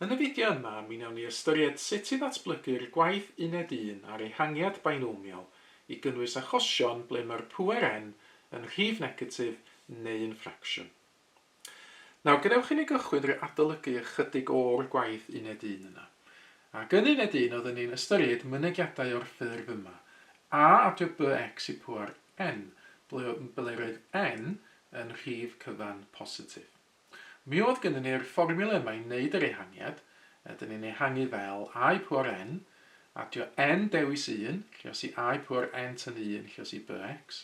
Yn y fideo yma, mi wnawn ni ystyried sut i ddatblygu'r gwaith uned 1 ar Ehangiad Binomial i gynnwys achosion ble mae'r pŵer n yn rhif negatif neu'n ffracsiwn. Nawr, gadewch i ni gychwyn rhoi adolygu ychydig o'r gwaith uned 1 yna. Ac yn uned 1 oedden ni'n ystyried mynegiadau o'r ffurf yma. A adio bx i pŵer n, ble roedd n yn rhif cyfan positif. Mi oedd gyda ni'r fformiwla yma i wneud yr ehangiad. Ydyn ni'n ehangu fel a i pŵer n, adio n dewis 1, lle os i a i pŵer n tan 1, lle os i bx,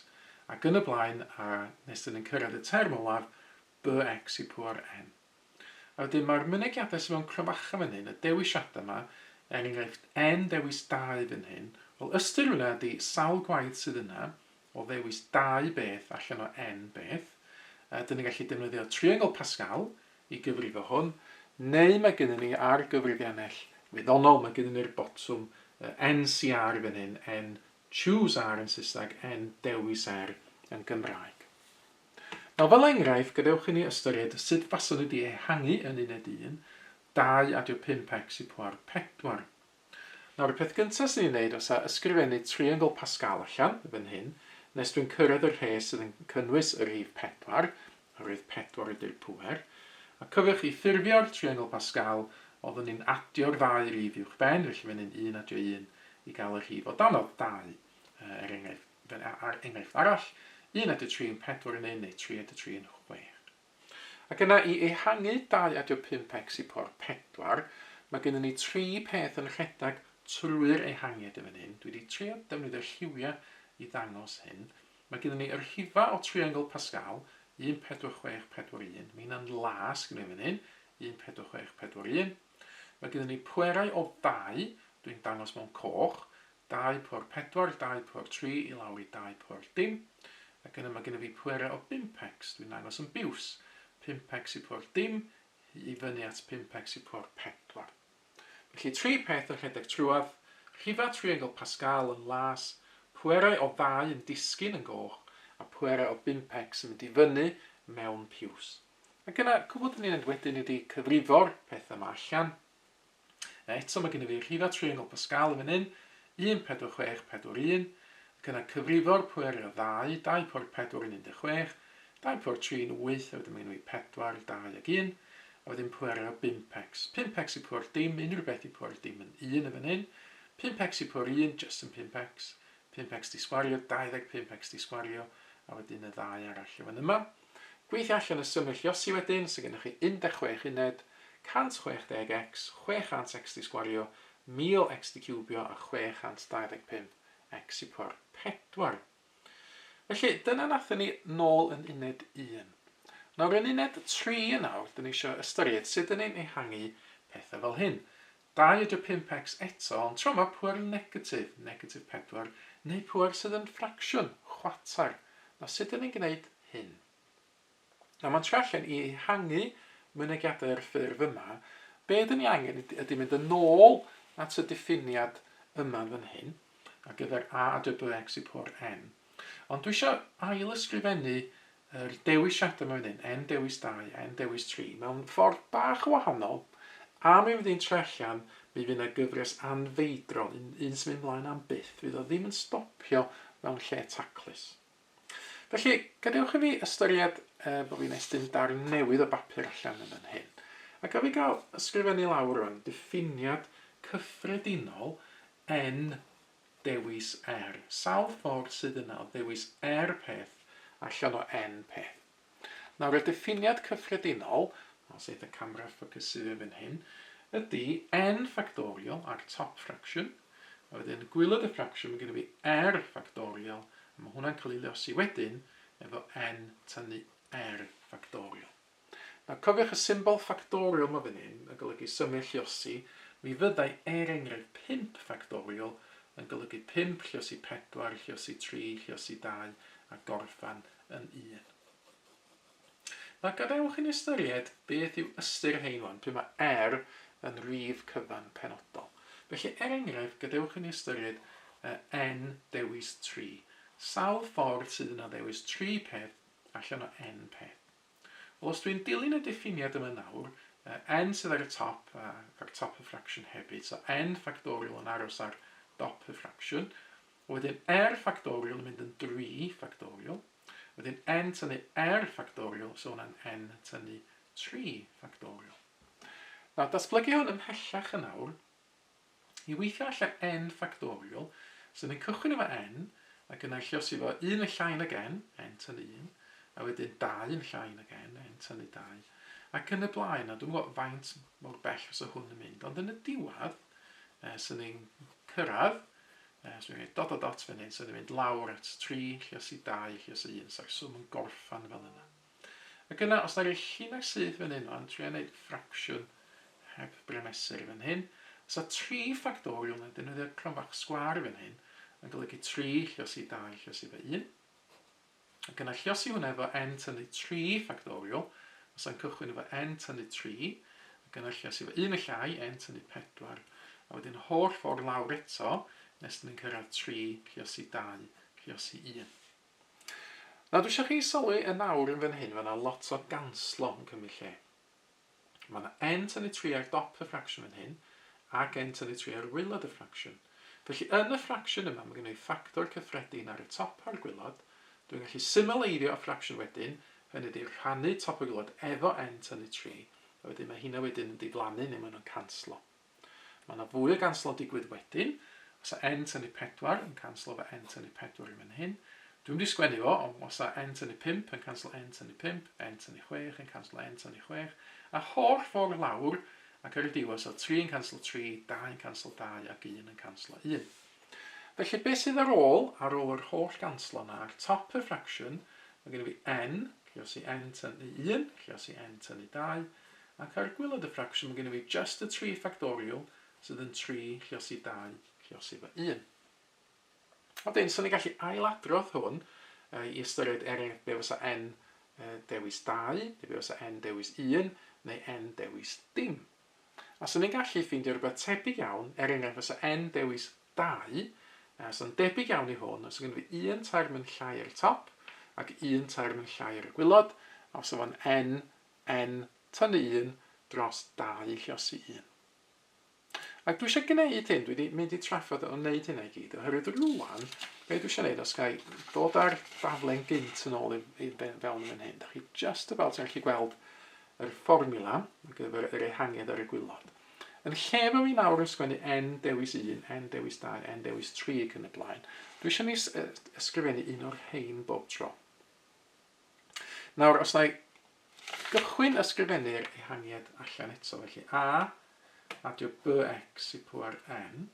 ac yn y blaen, a nes dyn ni'n cyrraedd y term olaf, bx i pŵer n. A wedyn mae'r mynegiadau sy'n mewn cryfacha fan hyn, y dewisiadau yma, enghraifft n dewis 2 fan hyn, wel ystyr hwnna ydy sawl gwaith sydd yna, o ddewis 2 beth allan o n beth. Dyn ni'n gallu defnyddio triongl Pascal i gyfrifo hwn, neu mae gennym ni ar gyfrifiannell wyddonol, mae gennym ni'r botwm NCR fan hyn, n choose R yn Saesneg, n dewis R yn Gymraeg. Nawr fel enghraifft, gadewch i ni ystyried sut faswn ni wedi ehangu yn uned 1, 2 adio 5x i pŵer 4. Nawr, y peth gyntaf sy'n ni'n gwneud os a ysgrifennu triongl Pascal allan, fan hyn, nes dwi'n cyrraedd yr rhes sydd yn cynnwys y rhif 4, a rhif 4 ydy'r pŵer. A cofiwch i ffurfio'r triongl Pascal, oeddwn ni'n adio'r ddau rhif uwchben, felly fan hyn 1 adio 1 i gael y rhif o danodd 2 enghraifft arall, 1 adio 3 yn 4 yn 1 neu 3 adio 3 yn 6. Ac yna i ehangu 2 adio 5x i pŵer 4, mae gennym ni 3 peth yn rhedeg trwy'r ehangiad yn fan hyn. Dwi wedi trio defnyddio'r lliwiau i ddangos hyn. Mae gennym ni yr rhifa o triongl Pascal, 1, 4, 6, 4, 1. Mae hynna'n las gyda fan hyn, 1, 4, 6, 4, 1. Mae gennym ni pwerau o 2, dwi'n dangos mewn coch, 2 pŵer 4, 2 pŵer 3 i lawr i 2 pŵer dim. Ac yna mae gennym fi pwerau o 5x, dwi'n dangos yn biws, 5x i pŵer dim i fyny at 5x i pŵer 4. Felly 3 peth yn rhedeg trwad, rhifa triongl Pascal yn las, pwerau o 2 yn disgyn yn goch, a pwerau o 5x yn mynd i fyny mewn piws. Ac yna, cwbl dyn ni'n wedyn wedi cyfrifo'r pethau yma allan. Eto mae gennym fi rhifa triongl Pascal yn fan hyn, 1, 4, 6, 4, 1. Ac yna cyfrifo'r pwerau o 2, 2 pŵer 4 yn 16, 2 pŵer 3 yn 8, a wedyn mae gennym fi 4, 2 ac 1. A wedyn pwerau o 5x. 5x i pŵer dim, unrhyw beth i pŵer dim yn 1 yn fan hyn. 5x i pŵer 1, just yn 5x. 5x di sgwario, 25x di sgwario, a wedyn y 2 arall yn fan yma. Gweithio allan y syml lliosi wedyn, sy'n gennych chi 16 uned, 160x, 600x di sgwario, 1000x di cwbio, a 625x i pŵer 4. Felly, dyna nathon ni nôl yn uned 1. Nawr, yn uned 3 nawr, dyn ni eisiau ystyried sut dyn ni'n ehangu pethau fel hyn. 2 adio 5x eto, ond tro yma pŵer negatif, negatif 4, neu pŵer sydd yn ffracsiwn, chwatar. Nawr, sut dyn ni'n gwneud hyn? Nawr, mae'n trio allan i ehangu mynegiadau'r ffurf yma. Be dyn ni angen ydy mynd yn ôl at y diffiniad yma fan hyn, ar gyfer a adio bx i pŵer n. Ond dwi eisiau ail ysgrifennu yr dewisiadau yma fan hyn, n dewis 2, n dewis 3, mewn ffordd bach o wahanol, a mi fydd hi'n trio allan, mi fydd yna gyfres anfeidrol, un sy'n mynd mlaen am byth, fydd o ddim yn stopio mewn lle taclus. Felly, gadewch i fi ystyried bod fi'n estyn darn newydd o bapur allan yn fan hyn. Ac a fi gael ysgrifennu lawr rwan, diffiniad cyffredinol n dewis r. Sawl ffordd sydd yna o dewis r peth allan o n peth. Nawr, y diffiniad cyffredinol, os eith y camera ffocysu fan hyn, ydy n factorial ar top fraction. A wedyn gwylod y fraction mae gennym fi r factorial, a mae hwnna'n cael ei leosi wedyn efo n tynnu r factorial. Nawr, cofiwch y symbol factorial mae fan hyn, yn golygu symud lliosi, mi fyddai enghraifft 5 factorial yn golygu 5 lliosi 4, lliosi 3, lliosi 2, a gorffan yn 1. Nawr, gadewch i ni ystyried beth yw ystyr hein wan, pe mae r yn rhif cyfan penodol. Felly, enghraifft, gadewch i ni ystyried n dewis 3. Sawl ffordd sydd yna dewis 3 peth allan o n peth. Wel, os dwi'n dilyn y diffiniad yma nawr, n sydd ar y top y fraction hefyd. So n factorial yn aros ar dop y fraction. Wedyn r factorial yn mynd yn 3 factorial. Wedyn n tynnu r factorial, so hwnna'n n tynnu 3 factorial. Nawr, datblygu hwn ymhellach yn awr, i weithio allan n factorial, so ni'n cychwyn efo n, ac yna lluosi fo 1 yn llai nag n tynnu 1, a wedyn 2 yn llai nag n tynnu 2. Ac yn y blaen, a dwi'n gwybod faint mor bell os o hwn yn mynd, ond yn y diwedd, so ni'n cyrraedd, so ni'n dot o dot fan hyn, so ni'n mynd lawr at 3, lluosi 2, lluosi 1, so'r swm yn gorffan fel yna. Ac yna, os yna'r llinach sydd fan hyn, ond trio wneud fraction heb bremesur fan hyn, so 3 factorial, na defnyddio'r cronfach sgwar fan hyn, yn golygu 3 lluosi 2 lluosi 1. Ac yna lluosi hwnna efo n tynnu 3 factorial, os yna'n cychwyn efo n tynnu 3, ac yna lluosi efo 1 y llai, n tynnu 4, a wedyn holl ffordd lawr eto, nes ni'n cyrraedd 3 lluosi 2 lluosi 1. Nawr, dwi eisiau chi sylwi yn awr yn fan hyn, fe yna lot o ganslo yn cymryd lle. Mae yna n tynnu 3 ar dop y fraction fan hyn, ac n tynnu 3 ar wylod y fraction. Felly, yn y fraction yma, mae gen i ffactor cyffredin ar y top a'r gwylod. Dwi'n gallu symleirio y fraction wedyn, hynny ydy rhannu top y gwylod efo n tynnu 3. A wedyn mae hynna wedyn yn diflannu neu maen nhw'n canslo. Mae yna fwy o ganslo digwydd wedyn. Os yna n tynnu 4 yn canslo efo n tynnu 4 yn fan hyn. Dwi'n wedi sgwennu fo, ond os yna n tynnu 5 yn canslo n tynnu 5, n tynnu 6 yn canslo n tynnu 6. A holl ffordd lawr, ac ar y diwedd, so 3 yn canslo 3, 2 yn canslo 2, ac 1 yn canslo 1. Felly, beth sydd ar ôl yr holl ganslo yna, ar top y fraction, mae gen i fi n, lluosi n tynnu 1, lluosi n tynnu 2, ac ar gwylod y fraction, mae gen i fi just y 3 factorial, sydd yn 3 lluosi 2, lluosi 1. Wedyn, so ni gallu ailadrodd hwn i ystyried be fysa n dewis 2, be fysa n dewis 1, neu n dewis dim. A so ni'n gallu ffeindio rhywbeth tebyg iawn, fysa n dewis 2, so'n debyg iawn i hwn, os gen fi 1 term yn llai ar y top, ac 1 term yn llai ar y gwylod, a so fo'n n tynnu 1 dros 2 lluosi 1. Ac dwi eisiau gwneud hyn, dwi wedi mynd i trafod o wneud hynna i gyd, oherwydd rwan, be dwi eisiau gwneud, os gael dod ar daflen gynt yn ôl i fewn yn hyn, da chi just about yn gallu gweld yr fformula, ar gyfer yr ehangiad ar y gwylod. Yn lle mae mi nawr yn sgwennu n dewis 1, n dewis 2, n dewis 3 ac yn y blaen, dwi eisiau ni ysgrifennu un o'r hein bob tro. Nawr, os na i gychwyn ysgrifennu'r ehangiad allan eto, felly a adio bx i pŵer n.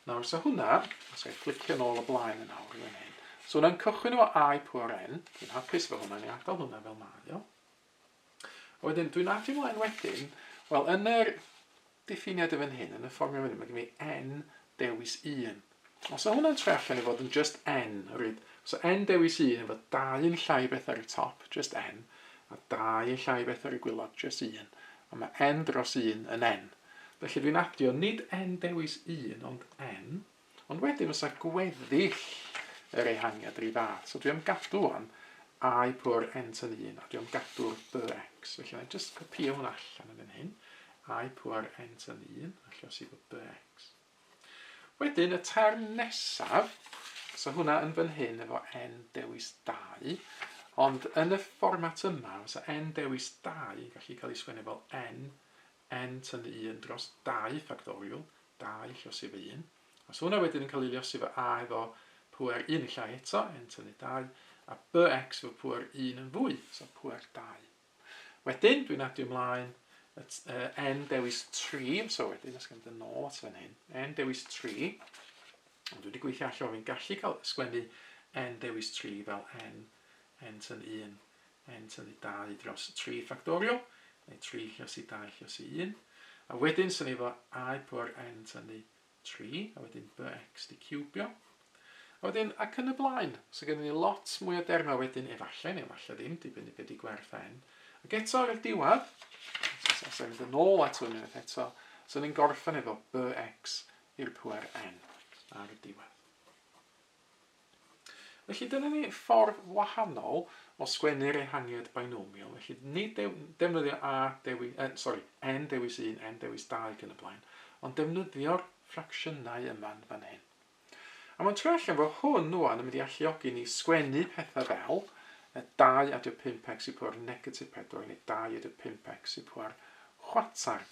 Nawr, so hwnna, os na i flicio nôl y blaen yn awr yn hyn, so hwnna'n cychwyn efo a i pŵer n, dwi'n hapus efo hwnna, ni adael hwnna fel mae o. Wedyn, dwi'n adio ymlaen wedyn, wel, yn yr diffiniad y fan hyn, yn y fformiwla fan hyn, mae gen i n dewis 1. Os yw hwnna'n troi allan i fod yn just n, so n dewis 1 efo 2 yn llai beth ar y top, just n, a 2 yn llai beth ar y gwylod, just 1. A mae n dros 1 yn n. Felly dwi'n adio nid n dewis 1, ond n, ond wedyn fysa gweddill yr ehangiad rhif a. So dwi'n gadw wan a i pŵr n tynnu 1, a dwi'n gadw'r bx. Felly dwi'n just copio hwn allan yn hyn. A i pŵr n tynnu 1, a lluosi fo bx. Wedyn, y term nesaf, so hwnna yn fan hyn efo n dewis 2, ond yn y fformat yma, fysa n dewis 2 gallu cael ei sgwennu fel n tynnu 1 dros 2 factorial, 2 lluosi fo 1. A so hwnna wedyn yn cael ei lluosi fo a efo pŵer 1 yn llai eto, n tynnu 2, a bx efo pŵer 1 yn fwy, so pŵer 2. Wedyn, dwi'n adio ymlaen, n dewis 3, so wedyn, os gan yn ôl at fan hyn, n dewis 3, ond dwi wedi gweithio allan, fi'n gallu cael sgwennu n dewis 3 fel n tynnu 1, n tynnu 2 dros 3 factorial, neu 3 lluosi 2 lluosi 1, a wedyn sy'n efo a i pŵer n tynnu 3, a wedyn bx di cubio, a wedyn, ac yn y blaen, so gen i lot mwy o derma wedyn efallai, neu efallai ddim, dibynnu beth i gwerth n, ac eto ar y diwedd, os yw'n mynd yn ôl at hwn eto, so ni'n gorffen efo bx i'r pŵer n ar y diwedd. Felly dyna ni ffordd wahanol o sgwennu'r ehangiad binomial. Felly nid defnyddio n dewis 1, n dewis 2 ac yn y blaen, ond defnyddio'r ffracsiynau yma'n fan hyn. A mae'n troi allan fod hwn rwan yn mynd i alluogi ni sgwennu pethau fel 2 adio 5x i pŵer negatif 4 neu 2 adio 5x i pŵer chwarter.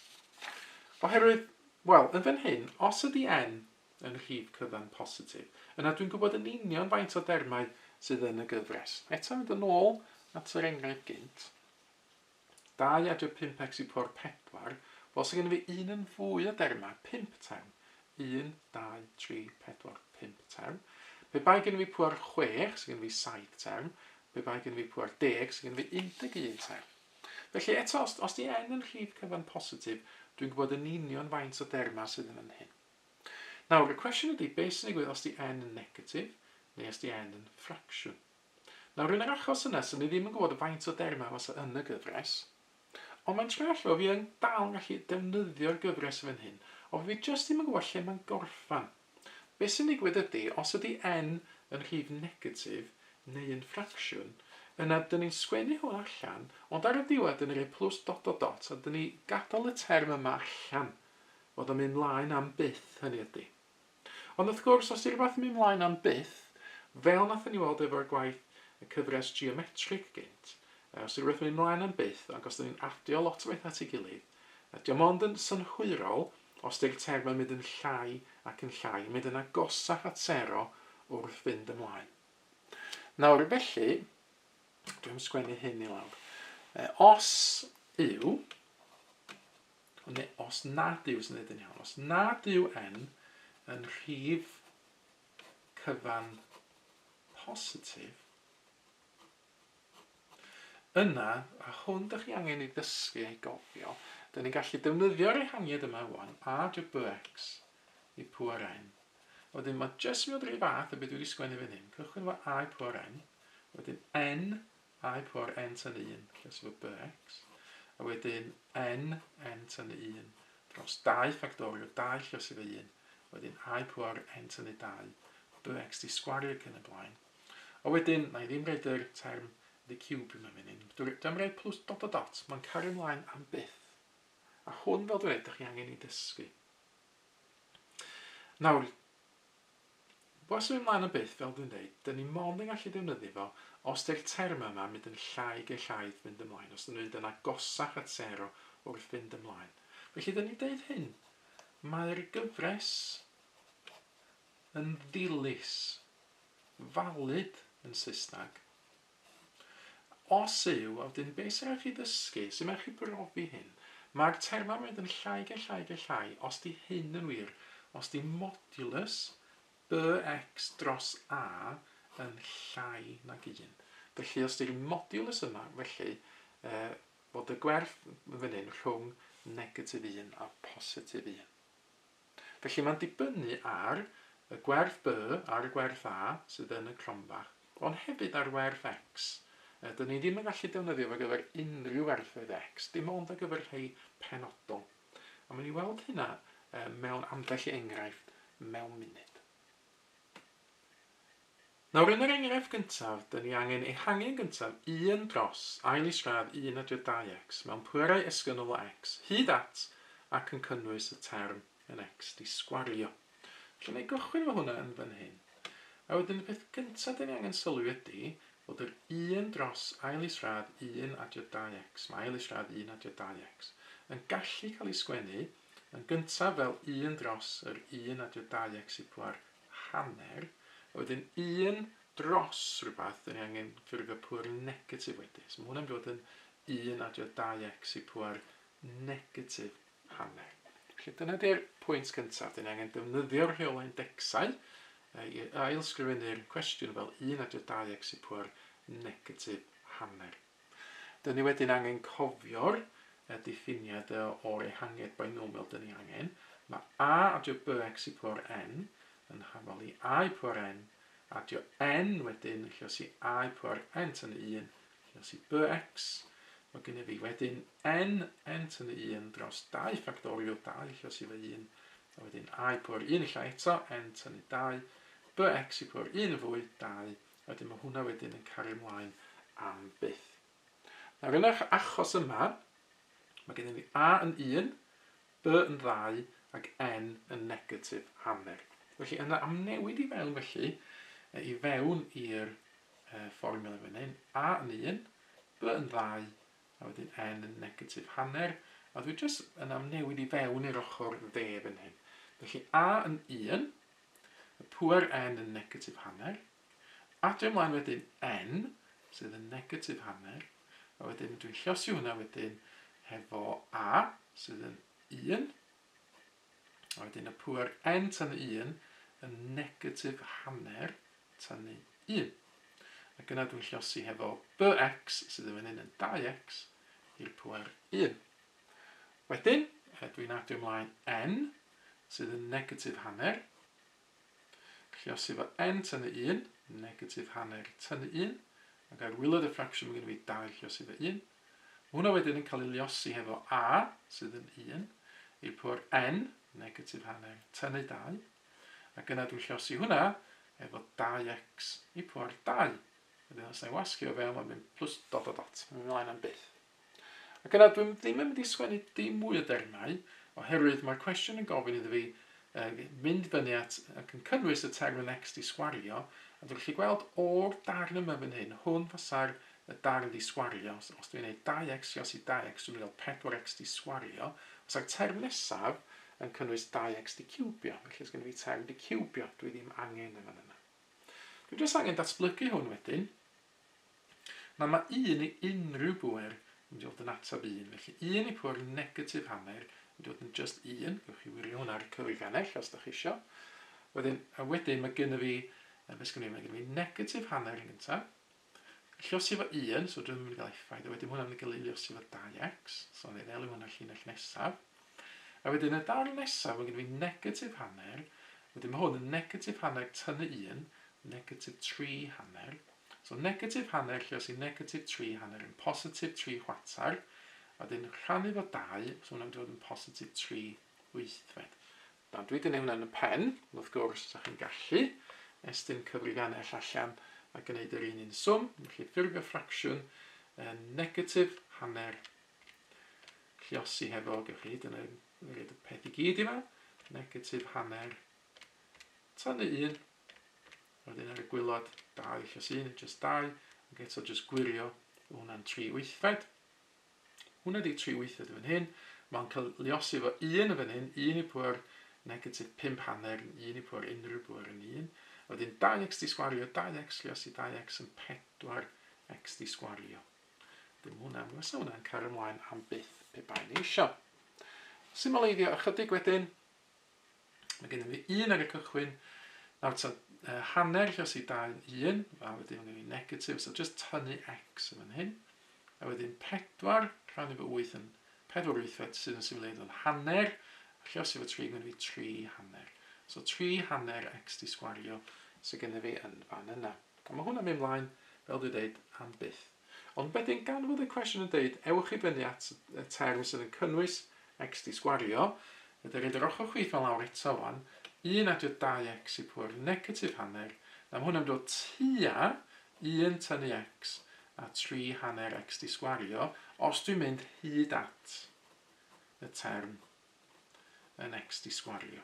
Oherwydd, wel, yn fan hyn, os ydy n yn rhif cyfan positif, yna dwi'n gwybod yn union faint o dermau sydd yn y gyfres. Eto mynd yn ôl at yr enghraifft gynt. 2 adio 5x i pŵer 4, fel sydd gen fi un yn fwy o dermau, 5 term. 1, 2, 3, 4, 5 term. Pe bai gen fi pŵer 6, sydd gen fi 7 term. Pe bai gen fi pŵer 10, sydd gen fi 11 term. Felly eto, os di n yn rhif cyfan positif, dwi'n gwybod yn union faint o dermau sydd yn hyn. Nawr, y cwestiwn ydy, beth sy'n digwydd os di n yn negatif, neu os di n yn ffracsiwn. Nawr, yn yr achos yna, sy'n ni ddim yn gwybod faint o dermau os yn y gyfres, ond mae'n troi allan, fi yn dal yn gallu defnyddio'r gyfres fan hyn, ond fi jyst ddim yn gwybod lle mae'n gorffan. Beth sy'n digwydd ydy, os ydy n yn rhif negatif, neu yn ffracsiwn, yna, dyn ni'n sgwennu hwn allan, ond ar y diwedd, dyn ni'n rhoi plus dot o dot, a dyn ni gadael y term yma allan, fod yn mynd mlaen am byth, hynny ydy. Ond wrth gwrs, os di rhywbeth yn mynd mlaen am byth, fel nath ni weld efo'r gwaith y cyfres geometric gynt, os di rhywbeth yn mynd mlaen am byth, ac os dyn ni'n adio lot o beth at ei gilydd, diolch ond yn synhwyrol, os di'r term yn mynd yn llai ac yn llai, mynd yn agosach at 0 wrth fynd ymlaen. Nawr, felly, dwi'n sgwennu hyn i lawr. Os yw, neu os nad yw, sy'n edrych yn iawn, os nad yw n yn rhif cyfan positif, yna, a hwn ydych chi angen i ddysgu ei gofio, dyn ni'n gallu defnyddio'r ehangiad yma wan, a dy bx i pŵer n. Wedyn, mae jyst mynd rhywbeth fath o beth dwi wedi sgwennu fan hyn. Cychwyn efo a i pŵer n, wedyn n a i pŵer n tan 1, lle sydd efo bx, a wedyn n tan 1 dros 2 factorial 2 lle sydd efo 1, wedyn a i pŵer n tan 2, bx di sgwario ac yn y blaen. A wedyn, na i ddim reid yr term the cube yma fan hyn. Dwi'n reid plus dot o dot, mae'n cario ymlaen am byth. A hwn fel dwi'n reid, ydych chi angen i dysgu. Nawr, os yw'n ymlaen am byth, fel dwi'n dweud, dyn ni mond yn gallu defnyddio fo os dy'r term yma mynd yn llai ge llaeth fynd ymlaen, os dyn nhw'n mynd yn agosach at 0 wrth fynd ymlaen. Felly, dyn ni'n dweud hyn, mae'r gyfres yn ddilys, valid yn Saesneg. Os yw, a wedyn beth sy'n rhaid chi ddysgu, sy'n rhaid chi brofi hyn, mae'r term yma mynd yn llai ge llai, os di hyn yn wir, os di modulus bx dros a yn llai nag 1. Felly, os di'r modulus yma, felly, bod y gwerth fan hyn rhwng negatif 1 a positif 1. Felly, mae'n dibynnu ar y gwerth b a'r gwerth a sydd yn y cronbach, ond hefyd ar werth x. Dyn ni ddim yn gallu defnyddio fo gyfer unrhyw werthoedd x, dim ond ar gyfer rhai penodol. A mae'n i weld hynna mewn ambell enghraifft mewn munud. Nawr, yn yr enghraifft gyntaf, dyn ni angen ehangu'n gyntaf 1 dros ail isradd 1 adio 2x mewn pwerau esgynol o x, hyd at ac yn cynnwys y term yn x di sgwario. Felly, mae gychwyn o hwnna yn fan hyn. A wedyn, y peth gyntaf dyn ni angen sylwi ydy bod yr 1 dros ail isradd 1 adio 2x, mae ail isradd 1 adio 2x, yn gallu cael ei sgwennu yn gyntaf fel 1 dros yr 1 adio 2x i pŵer hanner, a wedyn 1 dros rhywbeth, dyn ni angen ffurfio pŵer negatif wedi. So mae hwnna'n dod yn 1 adio 2x i pŵer negatif hanner. Felly dyna di'r pwynt cyntaf. Dyn ni angen defnyddio'r rheolau indexau i ailsgrifennu'r cwestiwn fel 1 adio 2x i pŵer negatif hanner. Dyn ni wedyn angen cofio'r diffiniad o'r ehangiad binomial dyn ni angen. Mae a adio bx i pŵer n yn hafali a i pŵer n adio n wedyn lle si a i pŵer n tan 1 lle si bx. Mae gen i fi wedyn n tan 1 dros 2 factorial 2 lle si fe 1 a wedyn a i pŵer 1 lle eto n tan 2 bx i pŵer 1 yn fwy 2 wedyn mae hwnna wedyn yn cario ymlaen am byth. Nawr yn yr achos yma, mae gennym ni a yn 1, b yn 2 ac n yn negatif hanner. Felly yna amnewid i fewn felly, i fewn i'r fformula fan hyn, a yn 1, b yn 2, a wedyn n yn negatif hanner, a dwi jyst yn amnewid i fewn i'r ochr dde fan hyn. Felly a yn 1, y pŵer n yn negatif hanner, adio ymlaen wedyn n, sydd yn negatif hanner, a wedyn dwi'n llosi hwnna wedyn hefo a, sydd yn 1, a wedyn y pŵer n tan 1 yn negatif hanner tan 1. Ac yna dwi'n llosi hefo bx, sydd yn fan hyn yn 2x, i'r pŵer 1. Wedyn, dwi'n adio ymlaen n, sydd yn negatif hanner, llosi efo n tan 1, negatif hanner tan 1, ac ar wilod y ffracsiwn mae gen i fi 2 llosi efo 1. Hwna wedyn yn cael ei liosi hefo a, sydd yn 1, i'r pŵer n, negatif hanner tan 2, ac yna dwi'n llosi hwnna efo 2x i pŵer 2. Wedyn os na'i wasgu o fewn, mae'n mynd plus dot o dot, mae'n mynd ymlaen am byth. Ac yna dwi'n ddim yn mynd i sgwennu dim mwy o dermau, oherwydd mae'r cwestiwn yn gofyn iddo fi mynd fyny at ac yn cynnwys y term yn x di sgwario, a dwi'n gallu gweld o'r darn yma fan hyn, hwn fasa'r y darn di sgwario. Os dwi'n gwneud 2x i 2x, dwi'n cael 4x di sgwario. Os yw'r term nesaf yn cynnwys 2x di ciwbio, felly os gen i fi term di ciwbio, dwi ddim angen yn yna. Dwi'n jyst angen datblygu hwn wedyn. Na mae 1 i unrhyw bŵer yn dod yn atab 1, felly 1 i pŵer negatif hanner yn dod yn just 1, gewch chi wirio hwnna ar y cyfrifennell os ydych chi isio. Wedyn mae gen i fi, mae gen i fi negatif hanner yn gyntaf, llosi efo 1, so dwi'n mynd i gael effaith, a wedyn hwnna'n mynd i gael ei llosi efo 2x, so ni'n elu hwnna'r llinell nesaf. A wedyn y darn nesaf, mae gen i fi negatif hanner, wedyn mae hwn yn negatif hanner tan 1, negatif 3 hanner. So negatif hanner llosi negatif 3 hanner yn positif 3 chwarter, a wedyn rhannu efo 2, so hwnna'n dod yn positif 3 wythfed. Dwi wedi gwneud hwnna'n y pen, wrth gwrs, os chi'n gallu, estyn cyfrifennell allan a gwneud yr un swm, felly ffurfio ffracsiwn negatif hanner lliosi hefo, gewch chi, dyna y peth i gyd yma, negatif hanner tan 1, wedyn ar y gwylod 2 lliosi 1, just 2, ac eto just gwirio hwnna'n 3 wythfed. Hwna di 3 wythfed fan hyn, mae'n cael liosi efo 1 fan hyn, 1 i pŵer negatif 5 hanner, 1 i pŵer unrhyw pŵer yn 1. Wedyn 2x di sgwario, 2x liosi 2x yn 4x di sgwario. Dim hwnna, fysa hwnna'n cario ymlaen am byth pe bai ni isio. Symleiddio ychydig wedyn, mae gen i fi 1 ar y cychwyn, nawr hanner liosi 2 yn 1, a wedyn mae gen i negatif, so just tynnu x yn fan hyn. A wedyn 4 rhannu efo 8 yn 4 wythfed sydd yn symleiddio yn hanner, a liosi efo 3 gen i fi 3 hanner. So 3 hanner x di sgwario sydd gen i fi yn fan yna. A mae hwnna'n mynd ymlaen, fel dwi'n dweud, am byth. Ond wedyn, gan fod y cwestiwn yn dweud, ewch i fyny at y term sydd yn cynnwys x di sgwario, ydych chi'n ochr chwith fel lawr eto fan, 1 adio 2x i pŵer negatif hanner, na mae hwnna'n dod tua 1 tynnu x a 3 hanner x di sgwario, os dwi'n mynd hyd at y term yn x di sgwario.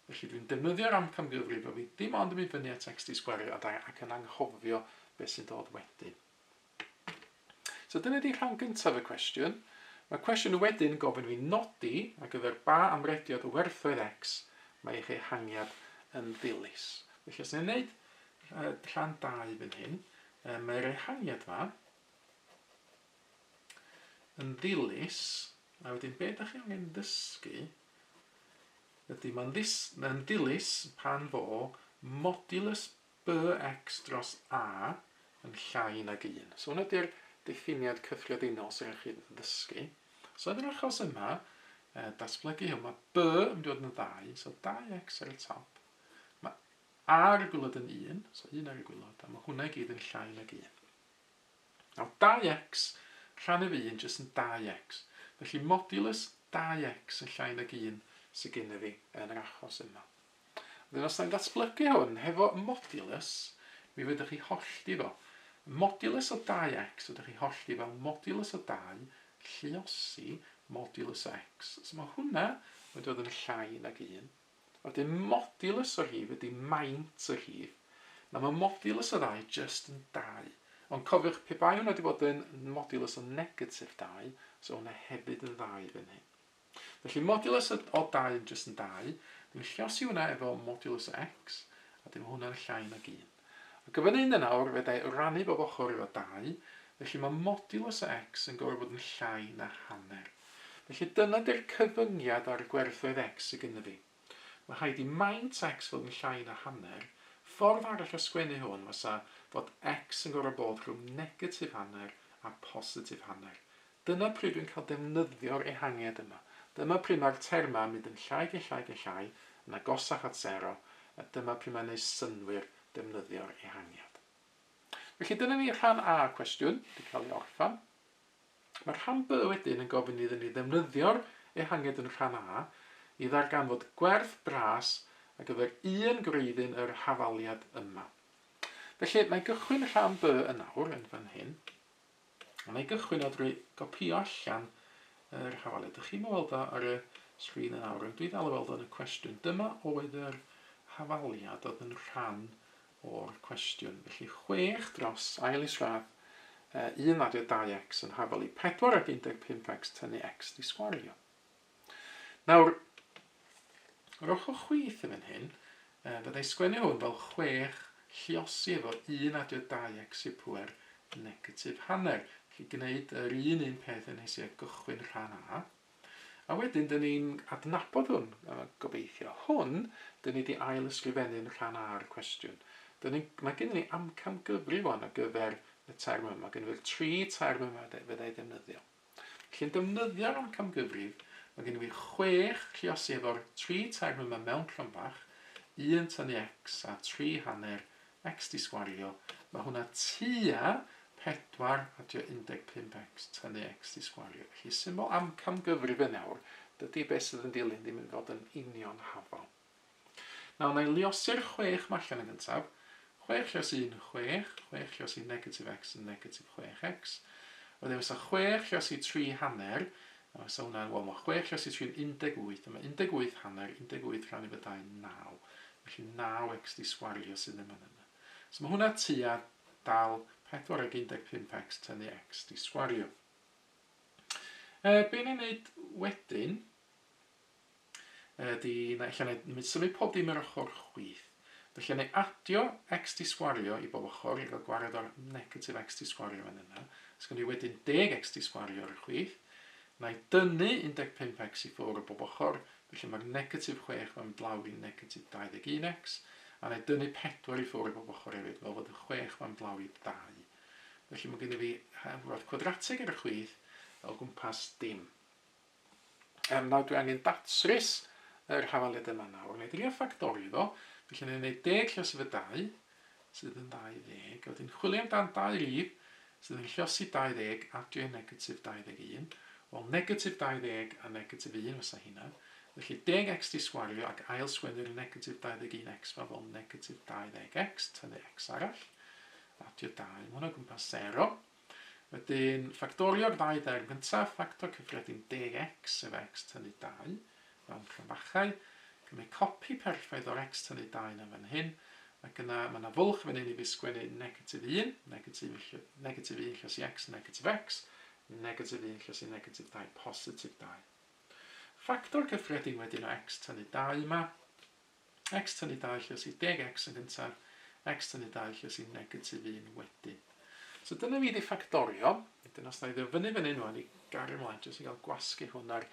Felly dwi'n defnyddio'r amcangyfrif o fi dim ond yn mynd fyny at x di sgwario ac yn anghofio beth sy'n dod wedyn. So dyna di rhan gyntaf y cwestiwn. Mae cwestiwn wedyn gofyn fi nodi ar gyfer ba amrediad o werthoedd x mae eich ehangiad yn ddilys. Felly os ni'n gwneud rhan 2 fan hyn, mae'r ehangiad yma yn ddilys, a wedyn beth ydych chi angen dysgu, ydy mae'n dilys pan fo modulus bx dros a yn llai nag 1. So hwnna ydy'r diffiniad cyffredinol sy'n rhaid chi ddysgu. So yn yr achos yma, datblygu hwn, mae b yn dod yn 2, so 2x ar y top. Mae a ar y gwylod yn 1, so 1 ar y gwylod, a mae hwnna i gyd yn llai nag 1. Nawr 2x rhan efo 1 jyst yn 2x. Felly modulus 2x yn llai nag 1 sydd gen i fi yn yr achos yma. Wedyn os na'n datblygu hwn hefo modulus, mi fyddwch chi hollti fo. Modulus o 2x ydych chi hollti fel modulus o 2 lluosi modulus o x. So mae hwnna wedi dod yn llai nag 1. Wedyn modulus o rhif ydy maint o rhif. Na mae modulus o 2 just yn 2. Ond cofiwch pe bai hwnna wedi bod yn modulus o negatif 2, so hwnna hefyd yn 2 fan hyn. Felly modulus o 2 yn just yn 2, dwi'n lliosi hwnna efo modulus o x, a dim hwnna'n llai nag 1. A gyfan un yna o'r fydau rannu bob ochr efo 2, felly mae modulus o x yn gorfod bod yn llai na hanner. Felly dyna di'r cyfyngiad ar y gwerthoedd x sy gyda fi. Mae rhaid i maint x fod yn llai na hanner. Ffordd arall o sgwennu hwn fysa fod x yn gorfod bod rhwng negatif hanner a positif hanner. Dyna pryd dwi'n cael defnyddio'r ehangiad yma. Dyma pryd mae'r terma yn mynd yn llai ge llai ge llai, yn agosach at 0, a dyma pryd mae'n neud synwyr defnyddio'r ehangiad. Felly dyna ni rhan A cwestiwn, wedi cael ei orffan. Mae'r rhan B wedyn yn gofyn iddyn ni ddefnyddio'r ehangiad yn rhan A i ddarganfod gwerth bras ar gyfer un gwreiddyn yr hafaliad yma. Felly, mae gychwyn rhan B yn awr yn fan hyn. A mae gychwyn o drwy gopio allan yr hafaliad. Dych chi'n weld o ar y sgrin yn awr. Dwi ddal o weld o'n y cwestiwn. Dyma oedd yr hafaliad oedd yn rhan o'r cwestiwn. Felly 6 dros ail isradd 1 adio 2x yn hafalu 4 ag 15x tynnu x di sgwario. Nawr, yr ochr chwith yn fan hyn, byddai sgwennu hwn fel 6 lluosi efo 1 adio 2x i pwer negatif hanner. Felly gwneud yr un peth yn hesi gychwyn rhan A. A wedyn, dyn ni'n adnabod hwn, gobeithio. Hwn, dyn ni wedi ail ysgrifennu'n rhan A'r cwestiwn. Mae gen i amcangyfrif hwn ar gyfer y term yma. Mae gen i'r 3 term yma fyddai defnyddio. Felly'n defnyddio'r amcangyfrif, mae gen i 6 lluosi efo'r 3 term yma mewn cronfach, 1 tynnu x a 3 hanner x di sgwario. Mae hwnna tua 4 adio 15x tynnu x di sgwario. Felly symbol amcangyfrif yn awr, dydy beth sydd yn dilyn ddim yn fod yn union hafal. Nawr, na i liosi'r 6 allan yn gyntaf. 6 lluosi 1, 6. 6 lluosi negatif x yn negatif 6x. Wedyn fysa 6 lluosi 3 hanner. A fysa hwnna'n, wel, mae 6 lluosi 3 yn 18. A mae 18 hanner, 18 rhan i fydau 9. Felly 9x di sgwario sydd ddim yn yna. So mae hwnna tua dal 4 ag 15x tynnu x di sgwario. Be ni'n neud wedyn, ydy, na eich mynd symud pob dim yr ochr chwith. Felly ni adio x di sgwario i bob ochr i gael gwared o'r negatif x di sgwario yn yna. Sgwn ni wedyn 10x di sgwario ar y chwith. Na i dynnu 15x i ffwrdd o bob ochr. Felly mae'r negatif 6 mae'n blaw i negatif 21x. A na i dynnu 4 i ffwrdd o bob ochr hefyd, fel fod y 6 mae'n blaw i 2. Felly mae gen i fi hafrodd kwadratig ar y chwith o gwmpas dim. Nawr dwi angen datrys yr hafaliad yma nawr. Na i drio ffactorio fo. Felly ni'n gwneud 10 lluos efo 2, sydd yn 20. Wedyn chwilio amdan 2 rhif, sydd yn lluosi 20 adio negatif 21. Wel, negatif 20 a negatif 1 fysa hynna. Felly 10x di sgwario ac ail sgwennu'r negatif 21x fel negatif 20x, tynnu x arall. Adio 2, mae hwnna gwmpas 0. Wedyn ffactorio'r 2 derm gyntaf, ffactor cyffredin 10x efo x tynnu 2. Fewn cronfachau. Cymryd copi perffaith o'r x tynnu 2 na fan hyn. Ac yna, mae yna fwlch fan hyn i fi sgwennu negatif 1. Negatif 1 lluosi x, negatif x. Negatif 1 lluosi negatif 2, positif 2. Ffactor cyffredin wedyn o x tynnu 2 yma. X tynnu 2 lluosi 10x yn gyntaf. X tynnu 2 lluosi negatif 1 wedyn. So dyna fi di ffactorio. Wedyn os na i ddefnyddio fan hyn o'n i gario ymlaen jyst i gael gwasgu hwn ar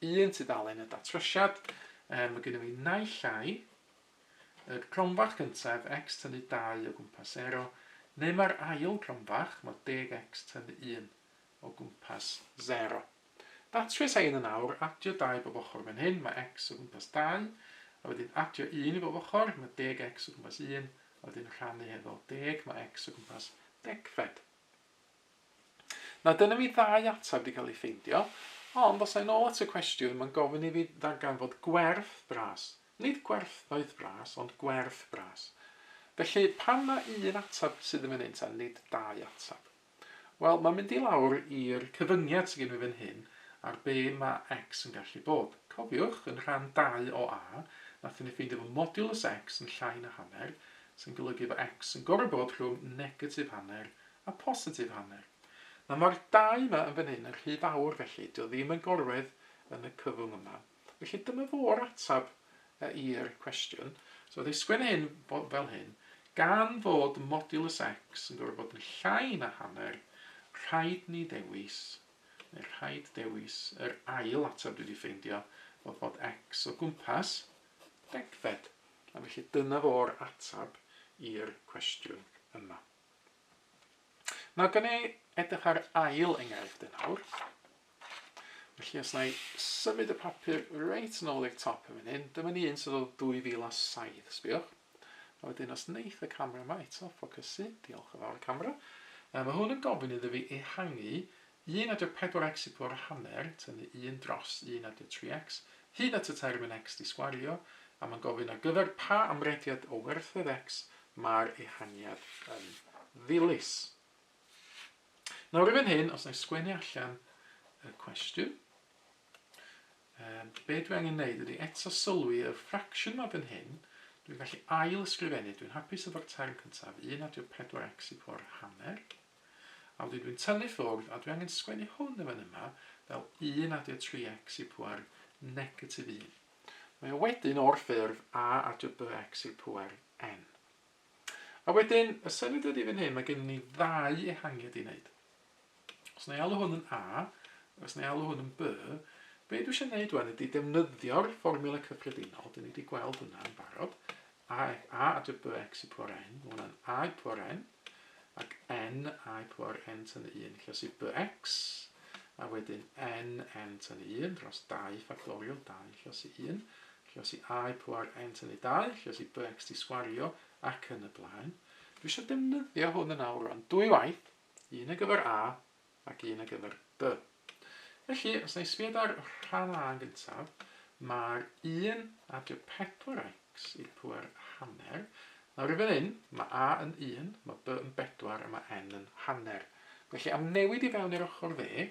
un tudalen y datrysiad. Mae gen i fi naill llai, y cronfach gyntaf, x tynnu 2 o gwmpas 0, neu mae'r ail cronfach, mae 10x tynnu 1 o gwmpas 0. Datrys ein yn awr, adio 2 bob ochr fan hyn, mae x o gwmpas 2, a wedyn adio 1 i bob ochr, mae 10x o gwmpas 1, a wedyn rhannu hefo 10, mae x o gwmpas 10. Na dyna fi 2 ateb wedi cael ei ffeindio. Ond os ein ôl at y cwestiwn, mae'n gofyn i fi ddarganfod gwerth bras. Nid gwerthoedd bras, ond gwerth bras. Felly, pam na un atab sydd yn fan hyn, ta nid dau atab? Wel, mae'n mynd i lawr i'r cyfyniad sydd gen i fan hyn ar be mae x yn gallu bod. Cofiwch, yn rhan 2 o a, nath ni ffeindio fod modulus x yn llai na hanner, sy'n golygu fod x yn gorau bod rhwng negatif hanner a positif hanner. Na mae'r 2 yma yn fan hyn yn rhy fawr felly, dio ddim yn gorwedd yn y cyfwng yma. Felly dyma fo'r atab i'r cwestiwn. So, dwi sgwennu hyn fel hyn, gan fod modulus x yn gorau bod yn llai na hanner, rhaid ni dewis, neu rhaid dewis yr ail atab dwi wedi ffeindio, fod x o gwmpas 10. A felly dyna fo'r atab i'r cwestiwn yma. Nawr, gan i edrych ar ail enghraifft yn nawr. Felly, os na i symud y papur reit yn ôl i'r top yn hyn, dyma ni un sydd o 2007, sbiwch. A wedyn, os neith y camera yma eto, ffocysu, diolch yn fawr y camera. Mae hwn yn gofyn iddo fi ehangu 1/4x i po'r hanner, tynnu 1 dros 1/3x, hyd at y termyn x di sgwario, a mae'n gofyn ar gyfer pa amrediad o werthoedd x mae'r ehangiad yn ddilys. Nawr i fan hyn, os na i sgwennu allan y cwestiwn, be dwi angen wneud ydy eto sylwi y fraction yma fan hyn, dwi'n gallu ail ysgrifennu, dwi'n hapus efo'r term cyntaf, 1/4x i po'r hanner, a wedyn dwi'n tynnu ffwrdd, a dwi angen sgwennu hwn yn fan yma fel 1/3x i po'r negatif 1. Mae o wedyn o'r ffurf a/bx i po'r n. A wedyn, y syniad ydy fan hyn, mae gen ni 2 ehangiad i wneud. Os na i alw hwn yn a, os na i alw hwn yn b, be dwi eisiau gwneud wan ydy defnyddio'r fformula cyffredinol, dyn ni wedi gweld hwnna yn barod, a/bx i po'r n, mae hwnna'n a i po'r n, ac n a i po'r n tynnu 1, lle sydd bx, a wedyn n tynnu 1 dros 2 factorial 2, lle sydd 1, lle sydd a i po'r n tynnu 2, lle sydd bx di sgwario, ac yn y blaen. Dwi eisiau defnyddio hwn yn awr o'n 2 waith, un ar gyfer a, ac un ar gyfer b. Felly, os na i sbiad ar rhan a yn gyntaf, mae'r 1/4x i po'r hanner. Nawr i fan hyn, mae a yn 1, mae b yn 4, a mae n yn hanner. Felly, am newid i fewn i'r ochr dde,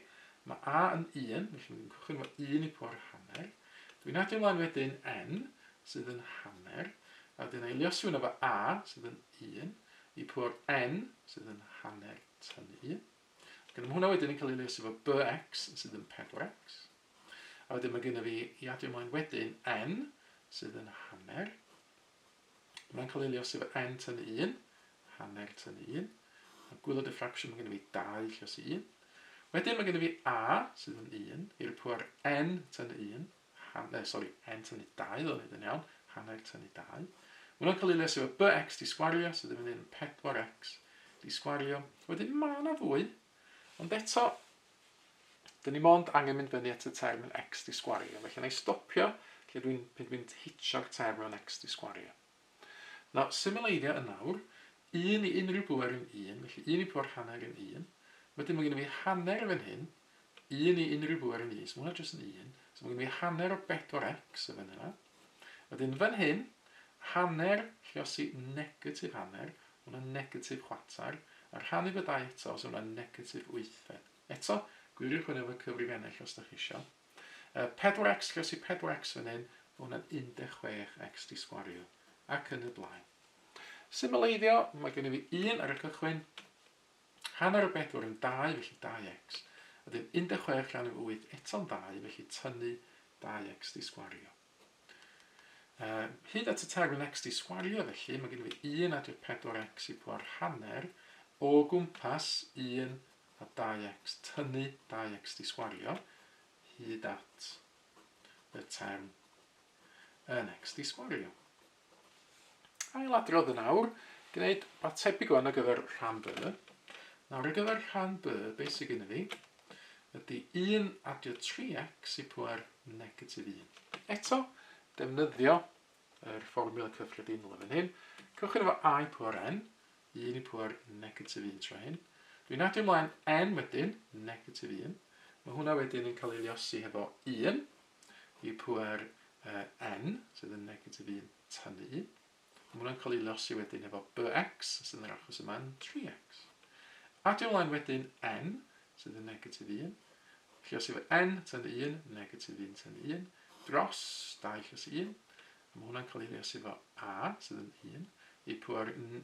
mae a yn 1, felly dwi'n cychwyn efo 1 i po'r hanner. Dwi'n adio ymlaen wedyn n, sydd yn hanner, a wedyn eiliosi hwnna efo a, sydd yn 1, i po'r n, sydd yn hanner tynnu 1. Gyda hwnna wedyn yn cael ei leis efo bx sydd yn 4x. A wedyn mae gennym fi i adio ymlaen wedyn n sydd yn hanner. Mae'n cael ei leis efo n tynnu 1, hanner tynnu 1. A gwylod y fraction mae gennym fi 2 lle sydd 1. Wedyn mae gennym fi a sydd yn 1 i'r pwyr n tynnu 1, n tynnu 2 ddod yn iawn, hanner tynnu 2. Mae'n cael ei leis efo bx di sgwario sydd yn mynd yn 4x di sgwario. Wedyn mae yna fwy. Ond eto, dyn ni mond angen mynd fyny at y term yn x di sgwario. Felly na i stopio lle dwi'n hitio'r term yn x di sgwario. Nawr, symleiddio yn nawr, 1 i unrhyw bwyr yn 1, felly 1 i po'r hanner yn 1. Wedyn mae gen i fi hanner fan hyn, 1 i unrhyw bwyr yn 1, so mae hwnna jyst yn 1. So mae gen i fi hanner o 4x y fan yna. Wedyn fan hyn, hanner lleosi negatif hanner, hwnna'n negatif chwatar, a'r rhannu fy 2 eto, so hwnna'n negatif 8. Eto, gwiriwch hwnna efo cyfrifennell os ydych chi eisiau. 4x lleosi 4x fan hyn, hwnna'n 16x di sgwario, ac yn y blaen. Symleiddio, mae gen i fi 1 ar y cychwyn, hanner o 4 yn 2, felly 2x. Wedyn 16 rhan o 8 eto'n 2, felly tynnu 2x di sgwario. Hyd at y term x di sgwario felly, mae gen i fi 1/4x i po'r hanner o gwmpas 1 a 2x tynnu 2x di sgwario hyd at y term yn x di sgwario. Ailadrodd yn awr, gwneud rhywbeth tebyg o'n ar gyfer rhan b. Nawr ar gyfer rhan b, beth sydd gennym fi, ydy 1/3x i po'r negatif 1. Eto, defnyddio yr fformula cyffredinol yn fan hyn. Cwchyn efo a i po'r n, 1 i po'r negatif 1 tro hyn. Dwi'n adio ymlaen n wedyn, negatif 1. Mae hwnna wedyn yn cael ei liosi efo 1 i po'r n, sydd yn negatif 1 tynnu 1. Mae hwnna'n cael ei losi wedyn efo bx, sydd yn yr achos yma'n 3x. Adio ymlaen wedyn n, sydd yn negatif 1. Lluosi efo n tan 1, negatif 1 tan 1, dros 2 lluosi 1. Mae hwnna'n cael ei lluosi efo a, sydd yn 1, i pwyr n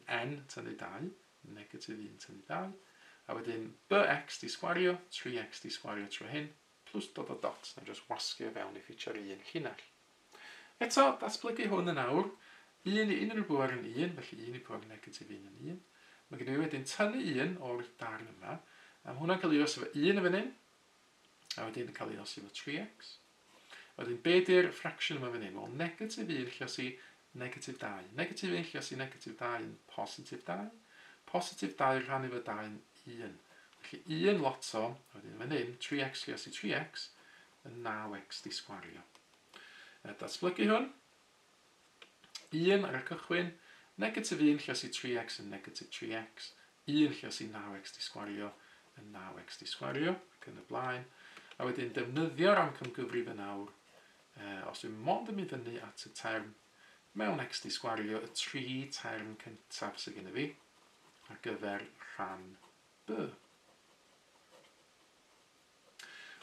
tan 2, negatif 1 tan 2. A wedyn bx di sgwario, 3x di sgwario trwy hyn, plus dod o dot, na jyst wasgu o fewn i ffitio'r 1 llinell. Eto, datblygu hwn yn awr, 1 i 1 yn y bwyr yn 1, felly 1 i pwyr negatif 1 yn 1. Mae gen i wedyn tynnu 1 o'r darn yma, a mae hwnna'n cael ei losi efo 1 yn fan hyn, a wedyn cael ei losi efo 3x. Wedyn, be di'r fraction yma fan hyn? Wel, negatif 1 lluosi negatif 2. Negatif 1 lluosi negatif 2 yn positif 2. Positif 2 rhan efo 2 yn 1. Felly 1 lot o, wedyn fan hyn, 3x lluosi 3x, yn 9x di sgwario. Datblygu hwn. 1 ar y cychwyn, negatif 1 lluosi 3x yn negatif 3x, 1 lluosi 9x di sgwario yn 9x di sgwario, ac yn y blaen. A wedyn defnyddio'r amcangyfrif yn awr, os dwi'n mond yn mynd fyny at y term mewn x di sgwario y 3 term cyntaf sydd gen i fi ar gyfer rhan b.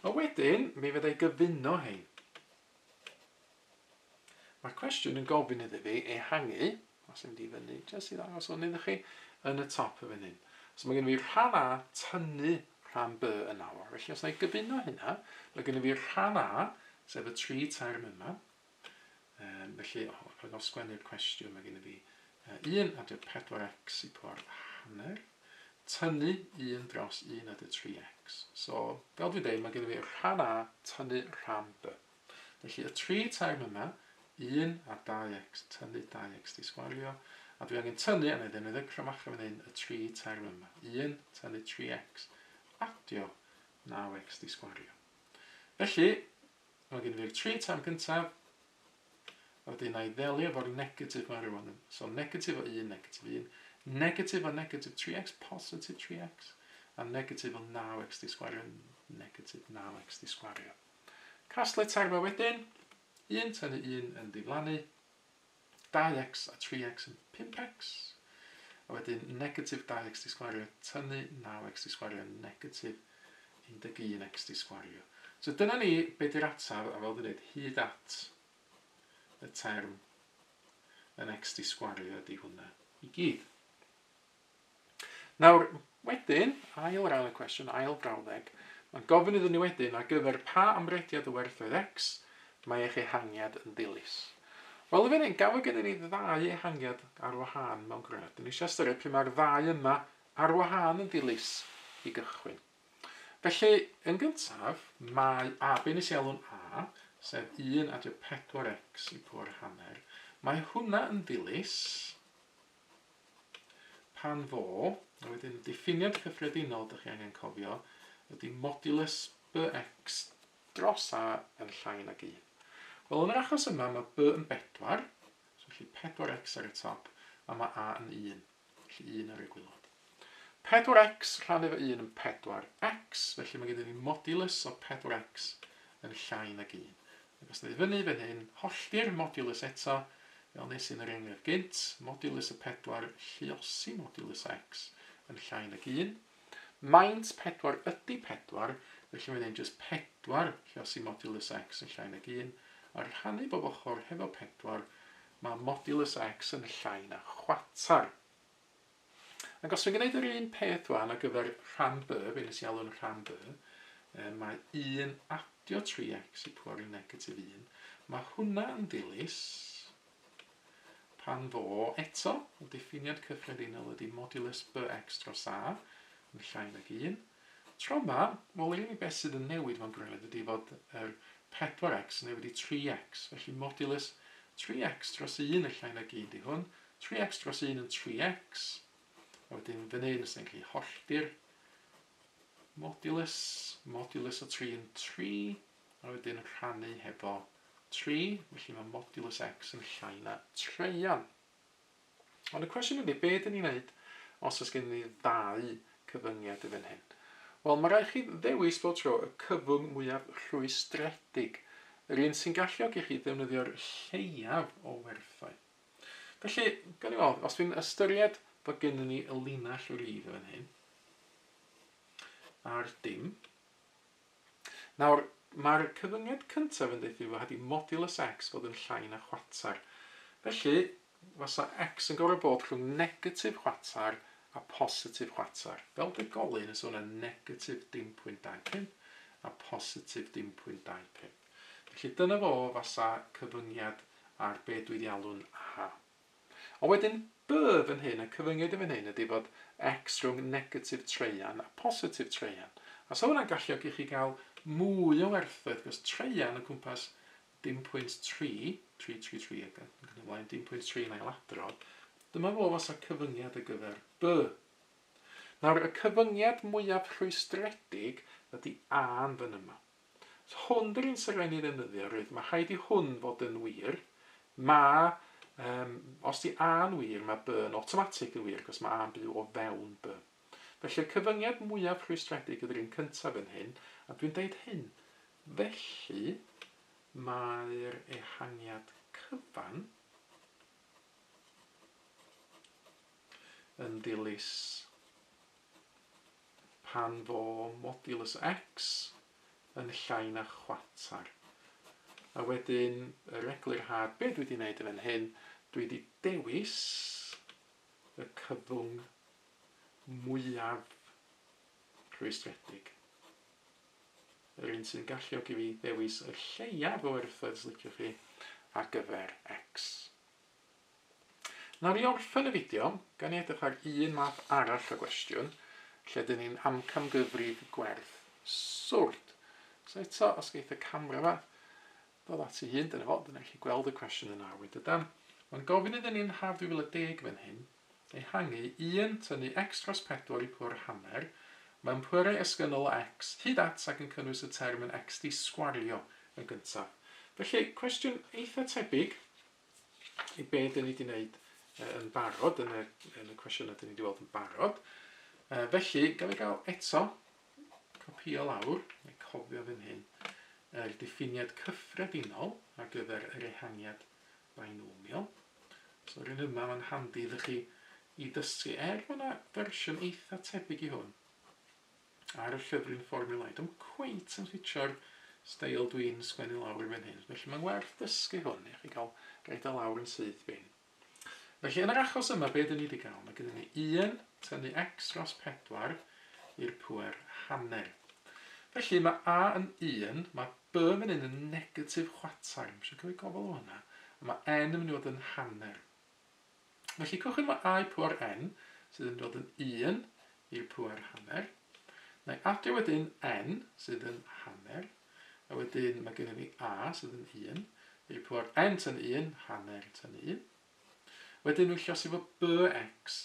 O wedyn, mi fyddai gyfuno hein. Mae'r cwestiwn yn gofyn iddi fi ehangu, os yw'n di fyny, jyst i ddangos hwn iddo chi, yn y top y fan hyn. So mae gen i fi rhan a tynnu rhan b yn awr. Felly os na i gyfuno hynna, mae gen i fi rhan a, sef y 3 term yma. Felly, rhaid o sgwennu'r cwestiwn, mae gen i fi 1 adio 4x i pwyr hanner, tynnu 1 dros 1 adio 3x. So, fel dwi'n dweud, mae gen i fi rhan a tynnu rhan b. Felly, y 3 term yma, 1 a 2x, tynnu 2x di sgwario, a dwi angen tynnu, a wneud yn cramach fan hyn, y 3 term yma. 1 tynnu 3x, adio 9x di sgwario. Felly, mae gen i fi'r 3 term cyntaf, a wedyn na i ddelio efo'r negatif yma rwan. So, negatif o 1, negatif 1, negatif o negatif 3x, positif 3x, a negatif o 9x di sgwario, negatif 9x di sgwario. Casglu terma wedyn, 1 tynnu 1 yn diflannu, 2x a 3x yn 5x, a wedyn negatif 2x di sgwario, tynnu 9x di sgwario, negatif 11x di sgwario. So dyna ni beth yw'r ataf, a fel dwi'n dweud, hyd at y term yn x di sgwario ydy hwnna i gyd. Nawr, wedyn, ail ran y cwestiwn, ail brawddeg, mae'n gofyn iddyn ni wedyn ar gyfer pa amrediad o werthoedd x mae eich ehangiad yn ddilys. Wel, y fan hyn, gafod gen i ni 2 ehangiad ar wahân mewn Gwerth. Dyn ni eisiau ystyried pryd mae'r 2 yma ar wahân yn ddilys i gychwyn. Felly, yn gyntaf, mae a, be nes i alw'n a, sef 1 adio 4x i pwyr hanner. Mae hwnna yn ddilys pan fo, a wedyn diffiniad cyffredinol, dych chi angen cofio, ydy modulus bx dros a yn llai nag 1. Wel, yn yr achos yma, mae b yn 4, so felly 4x ar y top, a mae a yn 1, felly 1 ar y gwylod. 4x rhan efo 1 yn 4x, felly mae gen i modulus o 4x yn llai nag 1. Ac os na i fyny fan hyn, hollti'r modulus eto, fel nes i'n yr enghraifft gynt, modulus y 4 lluosi modulus x yn llai nag 1. Maint 4 ydy 4, felly mae'n just 4 lluosi modulus x yn llai nag 1. Ar rhannu bob ochr hefo 4, mae modulus x yn llai na chwarter. Ac os dwi'n gwneud yr un peth wan ar gyfer rhan b, be nes i alw'n rhan b, mae 1 adio 3x i pwyr i negatif 1. Mae hwnna yn ddilys pan fo eto, o diffiniad cyffredinol ydy modulus bx dros a yn llai nag 1. Tro yma, wel yr unig beth sydd yn newid mewn Gwerth ydy fod yr 4x newid i 3x, felly modulus 3x dros 1 yn llai nag 1 di hwn, 3x dros 1 yn 3x, a wedyn fan hyn ys ni'n gallu hollti'r modulus o 3 yn 3, a wedyn rhannu hefo 3, felly mae modulus x yn llai na 3. Ond y cwestiwn ydy, be ydyn ni'n neud os oes gen ni 2 cyfyngiad y fan hyn? Wel, mae rhaid chi ddewis bob tro y cyfwng mwyaf rhwystredig, yr un sy'n galluogi chi ddefnyddio'r lleiaf o werthoedd. Felly, gan i weld, os dwi'n ystyried bod gennyn ni y linell o rhif fan hyn, a'r dim. Nawr, mae'r cyfyngiad cyntaf yn dweud i fod modulus x fod yn llai na chwarter. Felly, fasa x yn gorfod bod rhwng negatif chwarter a positif chwarter. Fel degolyn ys hwnna negatif 0.25 a positif 0.25. Felly dyna fo fasa cyfyngiad ar be dwi wedi alw'n a. Ond wedyn b fan hyn, y cyfyngiad fan hyn ydy fod x rhwng negatif treian a positif treian. A so hwnna'n galluogi chi gael mwy o werthoedd, cos treian yn cwmpas 0.3, 333 yn ymlaen 0.3 yn ailadrodd. Dyma fo fasa cyfyngiad ar gyfer b. Nawr, y cyfyngiad mwyaf rhwystredig ydy a yn fan yma. So, hwn dy'r un sy'n rhaid i ddefnyddio, roedd mae rhaid i hwn fod yn wir. Os di a yn wir, mae b yn automatic yn wir, cos mae a yn byw o fewn b. Felly, y cyfyngiad mwyaf rhwystredig ydy'r un cyntaf yn hyn, a dwi'n deud hyn. Felly, mae'r ehangiad cyfan yn dilys pan fo modulus x yn llai na chwarter. A wedyn, yr eglur had, be dwi wedi gwneud yn hyn, dwi wedi dewis y cyfwng mwyaf rhwystredig. Yr un sy'n galluogi fi ddewis y lleiaf o werthoedd os liciwch chi ar gyfer x. Nawr i orffen y fideo, gan i edrych ar un math arall o gwestiwn, lle dyn ni'n amcangyfrif gwerth swrd. So eto, os geith y camera fa, dod at ei hun, dyna fo, dyna chi gweld y cwestiwn yna wedi dan. Mae'n gofyn iddyn ni'n haf 2010 fan hyn, ehangu 1 tynnu x dros 4 i pwr hanner, mae'n pwyrau esgynol x hyd at ac yn cynnwys y term yn x di sgwario yn gyntaf. Felly, cwestiwn eitha tebyg i be dyn ni wedi gwneud yn barod, yn y cwestiwn dyn ni wedi weld yn barod. Felly, gaf i gael eto copio lawr, neu cofio fan hyn, yr diffiniad cyffredinol ar gyfer yr ehangiad binomial. So, yr un yma mae'n handi iddo chi i dysgu. Mae yna fersiwn eitha tebyg i hwn ar y llyfryn fformulaidd. Dwi'n cweit yn ffitio'r steil dwi'n sgwennu lawr fan hyn. Felly mae'n werth dysgu hwn i chi gael reid o lawr yn syth bin. Felly yn yr achos yma, be dyn ni wedi gael? Mae gennym ni 1 tynnu x dros 4 i'r pŵer hanner. Felly mae a yn 1, mae b yn un yn negatif chwarter. Mae'n eisiau cael ei gofal o hwnna. A mae n yn mynd i fod yn hanner. Felly cychwyn mae a i pŵer n, sydd yn dod yn 1 i'r pŵer hanner. Neu adio wedyn n, sydd yn hanner. A wedyn mae gennym ni a, sydd yn 1, i'r pŵer n tyn 1, hanner tyn 1. Wedyn dwi'n llosi fo bx,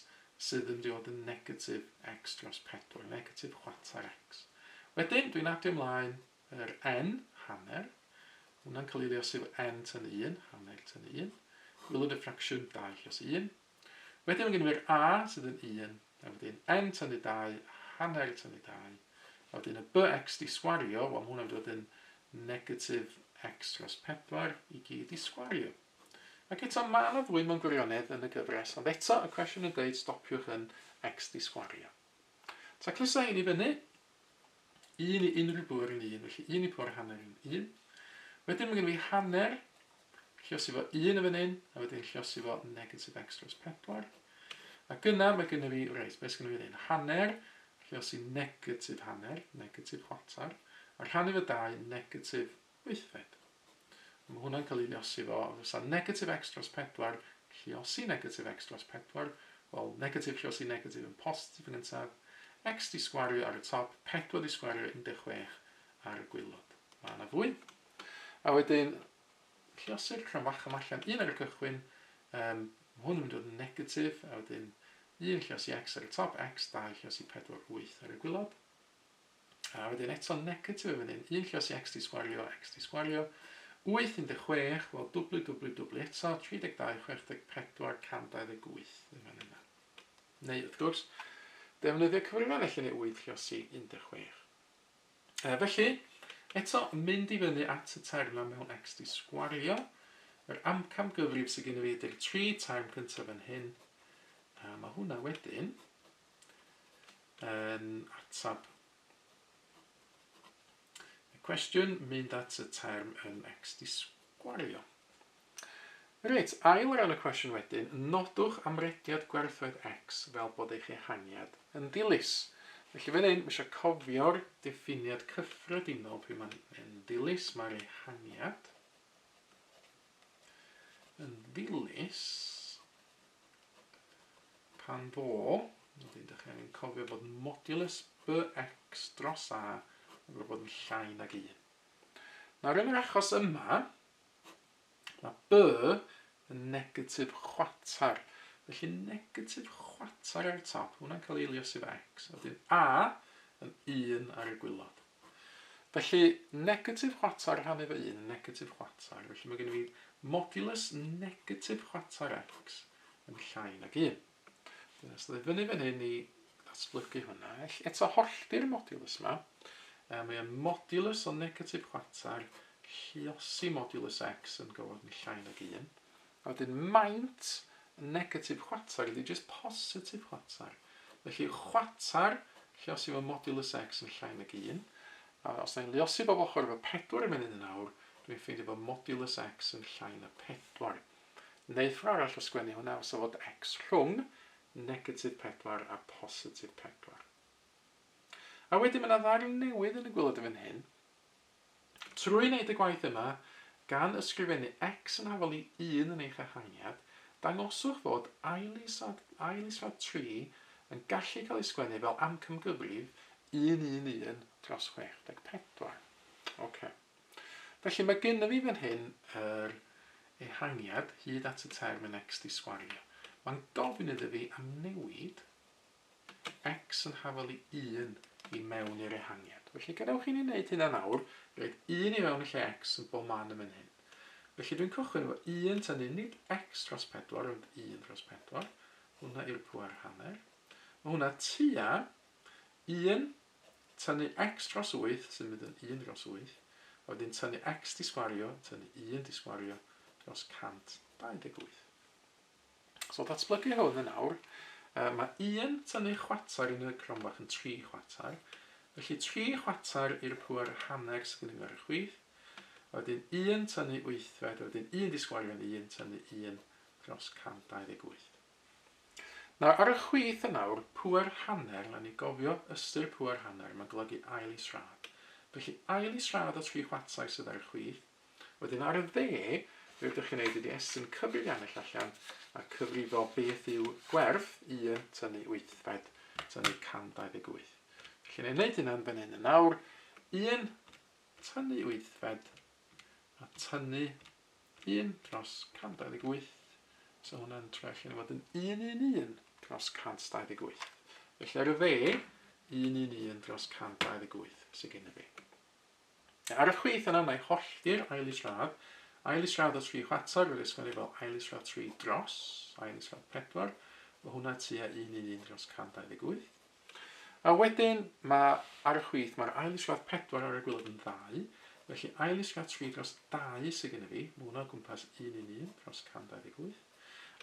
sydd yn dod yn negatif x dros 4, negatif chwarter x. Wedyn dwi'n adio ymlaen yr n, hanner. Hwna'n cael ei ddiosi fo n tyn 1, hanner tyn 1. Gwylod y ffracsiwn 2 llosi 1. Wedyn mae gennym ni'r a, sydd yn 1. A wedyn n tyn 2, hanner tyn 2. A wedyn y bx di sgwario, wel hwnna'n dod yn negatif x dros 4 i gyd i sgwario. Ac eto, mae yna ddwy mewn gwirionedd yn y gyfres, ond eto, y cwestiwn yn dweud stopiwch yn x di sgwario. Ta clusa hyn i fyny, 1 i unrhyw bwr yn 1, felly 1 i pwr hanner yn 1. Wedyn mae gennym fi hanner, llosi fo 1 yn fan hyn, a wedyn llosi fo negatif x dros 4. Ac yna mae gennym fi, reis, beth gennym fi ddyn, hanner, llosi negatif hanner, negatif chwarter, a rhannu fo 2, negatif 8. Mae hwnna'n cael ei ddiosi fo, fysa negatif x dros 4, llosi negatif x dros 4, wel, negatif llosi negatif yn positif yn gyntaf, x di sgwario ar y top, 4 di sgwario 16 ar y gwylod. Mae yna fwy. A wedyn, llosi'r crymach yma allan, 1 ar y cychwyn, hwn yn dod yn negatif, a wedyn 1 llosi x ar y top, x, 2 llosi 4, 8 ar y gwylod. A wedyn eto negatif yn fan hyn, 1 llosi x di sgwario, 8 16, wel, dwblu eto, 32, 64, 128 yma. Neu, wrth gwrs, defnyddio cyfrifon allan i 8 llosi 16. Felly, eto, mynd i fyny at y terma mewn x di sgwario. Yr amcangyfrif sydd gen i fi ydy'r 3 term cyntaf yn hyn. A mae hwnna wedyn yn atab y cwestiwn mynd at y term yn x di sgwario. Reit, ail ran y cwestiwn wedyn, nodwch amrediad gwerthfed x fel bod eich ehangiad yn dilys. Felly fan hyn, mae eisiau cofio'r diffiniad cyffredinol pwy mae'n dilys, mae'r ehangiad yn dilys pan fo, wedyn ydych chi'n cofio bod modulus bx dros a yn bod yn llai nag 1. Nawr yn yr achos yma, mae b yn negatif chwatar. Felly negatif chwatar ar y top, hwnna'n cael ei liosi efo x. Wedyn a yn 1 ar y gwylod. Felly negatif chwatar rhannu efo 1 yn negatif chwatar. Felly mae gen i fi modulus negatif chwatar x yn llai nag 1. Os ydych fyny fan hyn i ddatblygu hwnna, eto hollti'r modulus yma. Mae'n modulus o negatif chwatar lluosi modulus x yn gofod yn llai nag 1. A wedyn maint negatif chwatar ydy jyst positif chwatar. Felly chwatar lluosi fo modulus x yn llai nag 1. A os yna'n lluosi bob ochr efo 4 yn mynd yn awr, dwi'n ffeindio fo modulus x yn llai na 4. Neu ffordd arall o sgwennu hwnna os fod x rhwng negatif 4 a positif 4. A wedyn mae yna ddarn newydd yn y gwylod yn hyn. Trwy wneud y gwaith yma, gan ysgrifennu x yn hafal i 1 yn eich ehangiad, dangoswch fod ailisrad 3 yn gallu cael ei sgwennu fel amcangyfrif 111 dros 64. Okay. Felly mae gennym fi fan hyn yr ehangiad hyd at y term yn x di sgwario. Mae'n gofyn iddo fi am newid x yn hafal i 1 i mewn i'r ehangiad. Felly gadewch chi ni wneud hynna nawr, roed 1 i mewn i lle x yn bob man yn hyn. Felly dwi'n cychwyn efo 1 tynnu nid x dros 4, ond 1 dros 4. Hwna yw'r pŵer hanner. Mae hwnna tua 1 tynnu x dros 8, sy'n mynd yn 1 dros 8. A wedyn tynnu x di sgwario, tynnu 1 di sgwario dros 128. So datblygu hwn yn awr. Mae 1 tynnu chwatar yn y cronbach yn 3 chwatar. Felly 3 chwatar i'r pŵer hanner sy'n gyda ar y chwith. A wedyn 1 tynnu 8, wedyn 1 di sgwario yn 1 tynnu 1 dros 128. Nawr ar y chwith yn awr, pŵer hanner, na ni gofio ystyr pŵer hanner, mae'n golygu ail israd. Felly ail israd o 3 chwatar sydd ar y chwith. Wedyn ar y dde, fe ydych chi'n neud ydi estyn cyfrifiannau allan a cyfrifo beth yw gwerth 1 tynnu 8 tynnu 128. Felly ni'n neud hynna'n fan hyn yn awr. 1 tynnu 8 a tynnu 1 dros 128. So hwnna'n trefnu fod yn 111 dros 128. Felly ar y fe, 111 dros 128 sydd gen i fi. Ar y chwith yna, mae hollti'r ail israd. Ail israd o 3 chwatar, fel ysgwennu fel ail israd 3 dros, ail israd 4. Mae hwnna tua 111 dros 128. A wedyn, ar y chwith, mae'r ail israd 4 ar y gwylod yn 2. Felly ail israd 3 dros 2 sydd gen i fi. Mae hwnna o gwmpas 111 dros 128.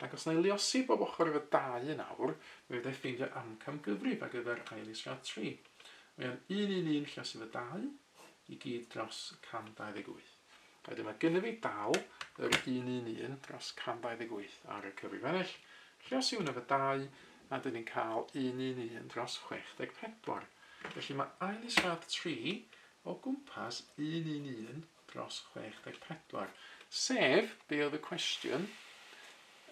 Ac os na i liosi bob ochr efo 2 yn awr, fe wedi'i ffeindio amcangyfrif ar gyfer ail israd 3. Mae o'n 111 llos efo 2 i gyd dros 128. Wedyn mae gennym fi dal yr 111 dros 128 ar y cyfrifiannell. Lluosi hwnna efo 2, a dyn ni'n cael 111 dros 64. Felly mae ail israd 3 o gwmpas 111 dros 64. Sef, be oedd y cwestiwn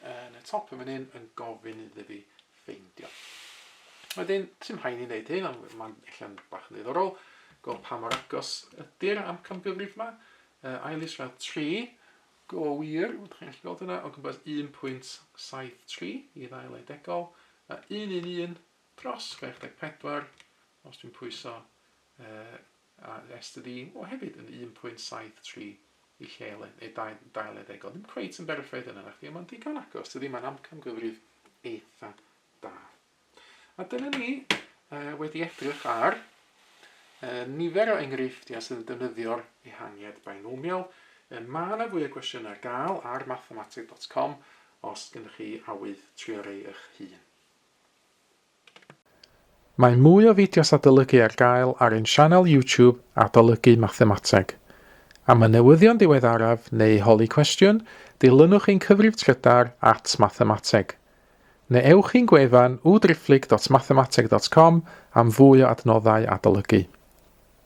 yn y top yn fan hyn yn gofyn iddo fi ffeindio. Wedyn, sy'n hain i wneud hyn, ond mae'n allan bach yn ddiddorol. Go pa mor agos ydy'r amcangyfrif yma. Ail israd 3, go wir, wrth chi'n gallu gweld hynna, o gwmpas 1.73 i ddau edegol, a 111 dros 64, os dwi'n pwyso estyd i, hefyd yn 1.73 i lle neu dau edegol. Ddim cweit yn berffaith yna nachdi, ond mae'n digon agos, dydy mae'n amcangyfrif eitha da. A dyna ni wedi edrych ar nifer o enghreifftiau sydd yn defnyddio'r ehangiad binomial. Mae yna fwy o gwestiynau ar gael ar mathematic.com os gennych chi awydd trio rei eich hun. Mae mwy o fideos adolygu ar gael ar ein sianel YouTube Adolygu Mathemateg. Am y newyddion diweddaraf neu holi cwestiwn, dilynwch ein cyfrif trydar @mathemateg. Neu ewch i'n gwefan www.mathemateg.com am fwy o adnoddau adolygu.